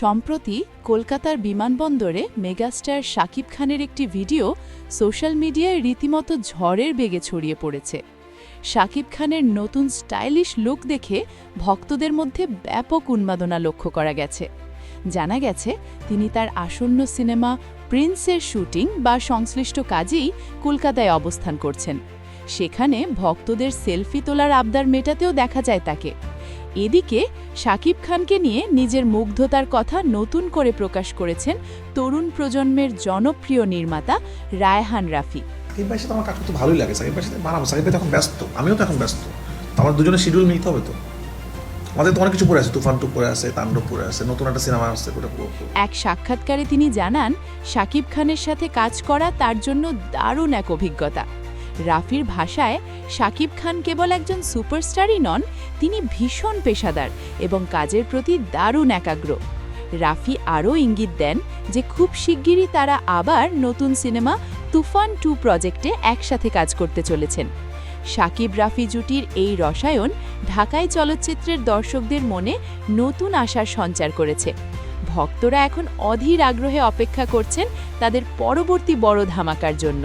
সম্প্রতি কলকাতার বিমানবন্দরে মেগাস্টার শাকিব খানের একটি ভিডিও সোশ্যাল মিডিয়ায় রীতিমতো ঝড়ের বেগে ছড়িয়ে পড়েছে। শাকিব খানের নতুন স্টাইলিশ লুক দেখে ভক্তদের মধ্যে ব্যাপক উন্মাদনা লক্ষ্য করা গেছে। জানা গেছে তিনি তার আসন্ন সিনেমা প্রিন্সের শুটিং বা সংশ্লিষ্ট কাজেই কলকাতায় অবস্থান করছেন। সেখানে ভক্তদের সেলফি তোলার আবদার মেটাতেও দেখা যায় তাকে। এদিকে শাকিব খানকে নিয়ে নিজের মুগ্ধতার কথা নতুন করে প্রকাশ করেছেন তরুণ প্রজন্মের জনপ্রিয় নির্মাতা রায়হান রাফি। সাকিব ভাইয়ের সাথে আমার কাজ করতে ভালোই লাগে। সাকিব ভাইয়ের সাথে বানাবো। সাকিব ভাই তখন ব্যস্ত, আমিও তো এখন ব্যস্ত। তো আমার দুজনের শিডিউল মিলতে হবে। তো আমাদের তো অনেক কিছু পড়ে আছে, তুফান 2 পড়ে আছে, তাণ্ডব পড়ে আছে, নতুন একটা সিনেমা আসছে। এক সাক্ষাৎকারে তিনি জানান, শাকিব খানের সাথে কাজ করা তার জন্য দারুণ এক অভিজ্ঞতা। রাফির ভাষায় শাকিব খান কেবল একজন সুপারস্টারই নন, তিনি ভীষণ পেশাদার এবং কাজের প্রতি দারুণ একাগ্র। রাফি আরও ইঙ্গিত দেন যে খুব শিগগিরই তারা আবার নতুন সিনেমা তুফান 2 প্রজেক্টে একসাথে কাজ করতে চলেছেন। শাকিব রাফি জুটির এই রসায়ন ঢাকাই চলচ্চিত্রের দর্শকদের মনে নতুন আশার সঞ্চার করেছে। ভক্তরা এখন অধীর আগ্রহে অপেক্ষা করছেন তাদের পরবর্তী বড় ধামাকার জন্য।